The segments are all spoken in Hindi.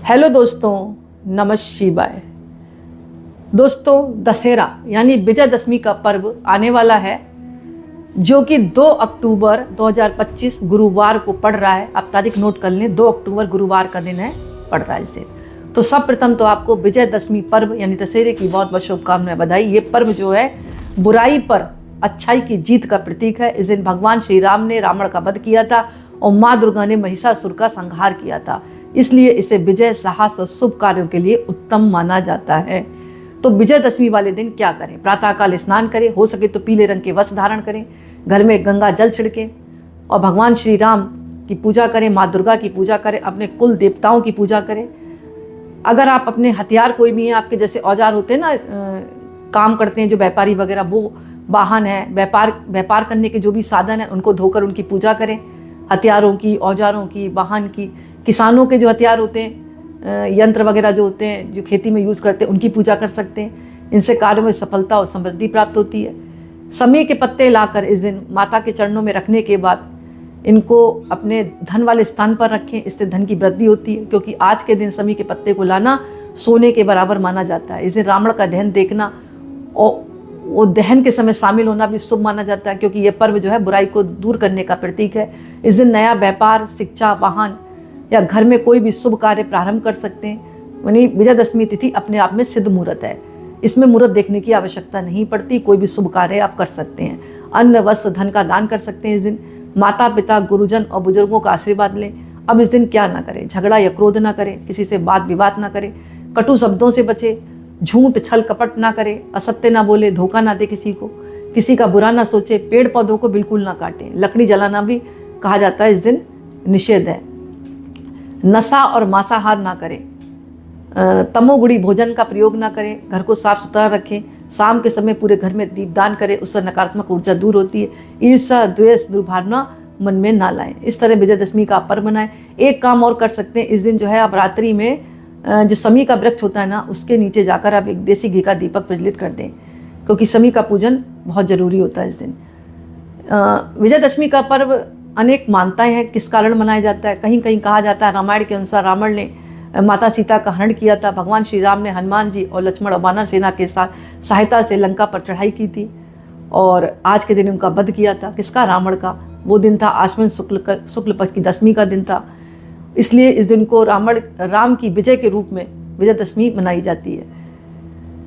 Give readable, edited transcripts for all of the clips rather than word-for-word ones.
हेलो दोस्तों, नमः शिवाय। दोस्तों, दशहरा यानी विजयदशमी का पर्व आने वाला है, जो कि 2 अक्टूबर 2025 गुरुवार को पड़ रहा है। आप तारीख नोट कर लें, 2 अक्टूबर गुरुवार का दिन है, पड़ रहा है इसे। तो सब प्रथम तो आपको विजयदशमी पर्व यानी दशहरे की बहुत बहुत शुभकामनाएं, बधाई। ये पर्व जो है बुराई पर अच्छाई की जीत का प्रतीक है। इस दिन भगवान श्री राम ने रावण का वध किया था और माँ दुर्गा ने महिषासुर का संहार किया था, इसलिए इसे विजय, साहस और शुभ कार्यों के लिए उत्तम माना जाता है। तो विजयदशमी वाले दिन क्या करें? प्रातःकाल स्नान करें, हो सके तो पीले रंग के वस्त्र धारण करें, घर में गंगा जल छिड़कें और भगवान श्री राम की पूजा करें, माँ दुर्गा की पूजा करें, अपने कुल देवताओं की पूजा करें। अगर आप अपने हथियार कोई भी हैं, आपके जैसे औजार होते हैं ना, काम करते हैं जो व्यापारी वगैरह, वो वाहन है, व्यापार करने के जो भी साधन है, उनको धोकर उनकी पूजा करें, हथियारों की, औजारों की, वाहन की। किसानों के जो हथियार होते हैं, यंत्र वगैरह जो होते हैं, जो खेती में यूज़ करते हैं, उनकी पूजा कर सकते हैं। इनसे कार्यों में सफलता और समृद्धि प्राप्त होती है। समी के पत्ते लाकर इस दिन माता के चरणों में रखने के बाद इनको अपने धन वाले स्थान पर रखें, इससे धन की वृद्धि होती है। क्योंकि आज के दिन समी के पत्ते को लाना सोने के बराबर माना जाता है। इस दिन रावण का दहन देखना और वो दहन के समय शामिल होना भी शुभ माना जाता है, क्योंकि ये पर्व जो है बुराई को दूर करने का प्रतीक है। इस दिन नया व्यापार, शिक्षा, वाहन या घर में कोई भी शुभ कार्य प्रारंभ कर सकते हैं। यानी विजयदशमी तिथि अपने आप में सिद्ध मुहूर्त है, इसमें मुहूर्त देखने की आवश्यकता नहीं पड़ती, कोई भी शुभ कार्य आप कर सकते हैं। अन्न, वस्त्र, धन का दान कर सकते हैं। इस दिन माता पिता, गुरुजन और बुजुर्गों का आशीर्वाद लें। अब इस दिन क्या ना करें? झगड़ा या क्रोध ना करें, किसी से वाद विवाद ना करें, कटु शब्दों से बचें, झूठ छल कपट ना करें, असत्य ना बोले, धोखा ना दे किसी को, किसी का बुरा ना सोचे, पेड़ पौधों को बिल्कुल ना काटें, लकड़ी जलाना भी कहा जाता है इस दिन निषेध है। नशा और मांसाहार ना करें, तमोगुणी भोजन का प्रयोग ना करें, घर को साफ सुथरा रखें, शाम के समय पूरे घर में दीपदान करें, उससे नकारात्मक ऊर्जा दूर होती है। ईर्ष्या, द्वेष, दुर्भावना मन में ना लाएं। इस तरह विजयदशमी का पर्व मनाएं। एक काम और कर सकते हैं, इस दिन जो है आप रात्रि में जो समी का वृक्ष होता है ना, उसके नीचे जाकर आप एक देसी घी का दीपक प्रज्वलित कर दें, क्योंकि समी का पूजन बहुत जरूरी होता है इस दिन। विजयदशमी का पर्व अनेक मान्यताएं हैं किस कारण मनाया जाता है। कहीं कहीं कहा जाता है, रामायण के अनुसार रावण ने माता सीता का हरण किया था, भगवान श्री राम ने हनुमान जी और लक्ष्मण और वानर सेना के साथ सहायता से लंका पर चढ़ाई की थी और आज के दिन उनका वध किया था। किसका? रावण का। वो दिन था आश्विन शुक्ल पक्ष की दशमी का दिन था, इसलिए इस दिन को राम की विजय के रूप में विजयदशमी मनाई जाती है।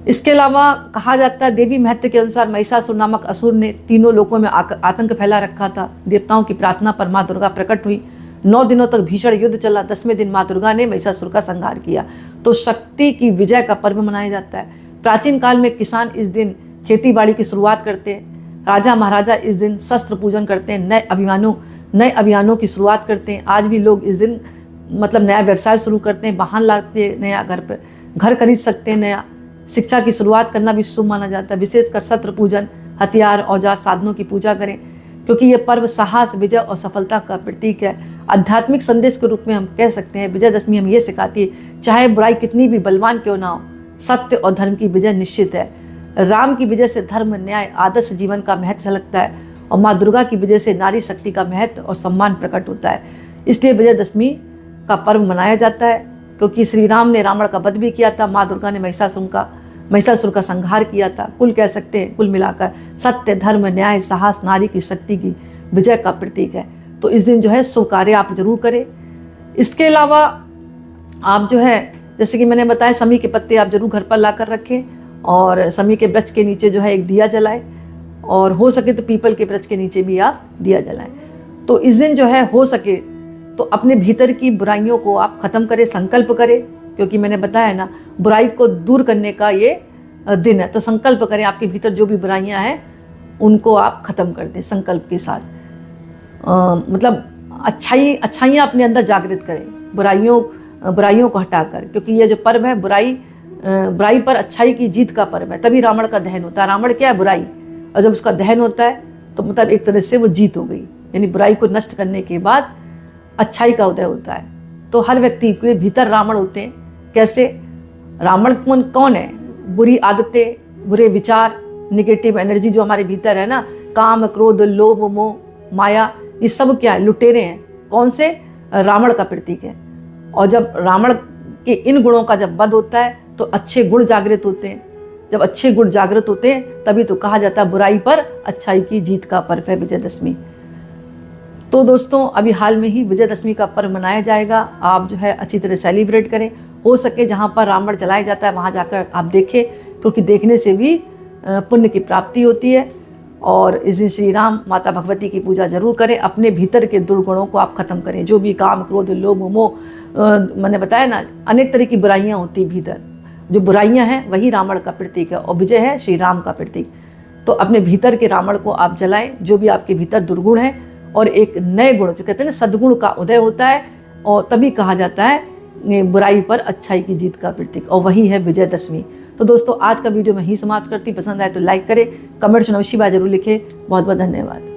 इसके अलावा कहा जाता है, देवी महत्व के अनुसार महिषासुर नामक असुर ने तीनों लोकों में आतंक फैला रखा था। देवताओं की प्रार्थना पर माँ दुर्गा प्रकट हुई। 9 दिनों तक भीषण युद्ध चला। 10वें दिन माँ दुर्गा ने महिषासुर का संहार किया। तो शक्ति की विजय का पर्व मनाया जाता है। प्राचीन काल में किसान इस दिन खेती बाड़ी की शुरुआत करते हैं। राजा महाराजा इस दिन शस्त्र पूजन करते हैं, नए अभियानों की शुरुआत करते हैं। आज भी लोग इस दिन नया व्यवसाय शुरू करते हैं, वाहन लाते हैं, नया घर खरीद सकते हैं, नया शिक्षा की शुरुआत करना भी शुभ माना जाता है। विशेषकर शस्त्र पूजन, हथियार, औजार, साधनों की पूजा करें, क्योंकि ये पर्व साहस, विजय और सफलता का प्रतीक है। आध्यात्मिक संदेश के रूप में हम कह सकते हैं, विजयदशमी हम ये सिखाती है, चाहे बुराई कितनी भी बलवान क्यों ना हो, सत्य और धर्म की विजय निश्चित है। राम की विजय से धर्म, न्याय, आदर्श जीवन का महत्व झलकता है और माँ दुर्गा की विजय से नारी शक्ति का महत्व और सम्मान प्रकट होता है। इसलिए विजयदशमी का पर्व मनाया जाता है, क्योंकि श्री राम ने रावण का वध भी किया था, माँ दुर्गा ने महिषासुर का संहार किया था। कुल कह सकते हैं, कुल मिलाकर सत्य, धर्म, न्याय, साहस, नारी की शक्ति की विजय का प्रतीक है। तो इस दिन जो है शुभ कार्य आप जरूर करें। इसके अलावा आप जो है, जैसे कि मैंने बताया, समी के पत्ते आप जरूर घर पर ला कर रखें और समी के वृक्ष के नीचे जो है एक दिया जलाएं, और हो सके तो पीपल के वृक्ष के नीचे भी आप दिया जलाएं। तो इस दिन जो है हो सके तो अपने भीतर की बुराइयों को आप खत्म करें, संकल्प करें, क्योंकि मैंने बताया ना, बुराई को दूर करने का ये दिन है। तो संकल्प करें, आपके भीतर जो भी बुराइयां हैं उनको आप खत्म कर दें संकल्प के साथ। अच्छाइयाँ अपने अंदर जागृत करें, बुराइयों को हटाकर, क्योंकि ये जो पर्व है बुराई पर अच्छाई की जीत का पर्व है। तभी रावण का दहन होता है। रावण क्या है? बुराई। और जब उसका दहन होता है तो एक तरह से वो जीत हो गई, यानी बुराई को नष्ट करने के बाद अच्छाई का उदय होता है। तो हर व्यक्ति के भीतर रावण होते हैं। कैसे? रावण कौन है? बुरी आदतें, बुरे विचार, निगेटिव एनर्जी जो हमारे भीतर है ना, काम, क्रोध, लोभ, मोह, माया, ये सब क्या है? लुटेरे हैं। कौन से? रावण का प्रतीक है। और जब रावण कि इन गुणों का जब वध होता है तो अच्छे गुण जागृत होते हैं। जब अच्छे गुण जागृत होते हैं तभी तो कहा जाता है बुराई पर अच्छाई की जीत का पर्व है विजयदशमी। तो दोस्तों अभी हाल में ही विजयदशमी का पर्व मनाया जाएगा। आप जो है अच्छी तरह सेलिब्रेट करें। हो सके जहाँ पर रावण जलाया जाता है वहाँ जाकर आप देखें, क्योंकि देखने से भी पुण्य की प्राप्ति होती है। और इस दिन श्री राम माता भगवती की पूजा जरूर करें। अपने भीतर के दुर्गुणों को आप खत्म करें। जो भी काम, क्रोध, लोभ, मोह, मैंने बताया ना, अनेक तरह की बुराइयां होती भीतर। जो बुराइयां हैं वही रावण का प्रतीक है और विजय है श्री राम का प्रतीक। तो अपने भीतर के रावण को आप जलाएं, जो भी आपके भीतर दुर्गुण है, और एक नए गुण, जो कहते हैं ना सद्गुण का उदय होता है, और तभी कहा जाता है बुराई पर अच्छाई की जीत का प्रतीक, और वही है विजयदशमी। तो दोस्तों आज का वीडियो मैं ही समाप्त करती। पसंद आए तो लाइक करें, कमेंट्स में नमः शिवाय जरूर लिखें। बहुत बहुत धन्यवाद।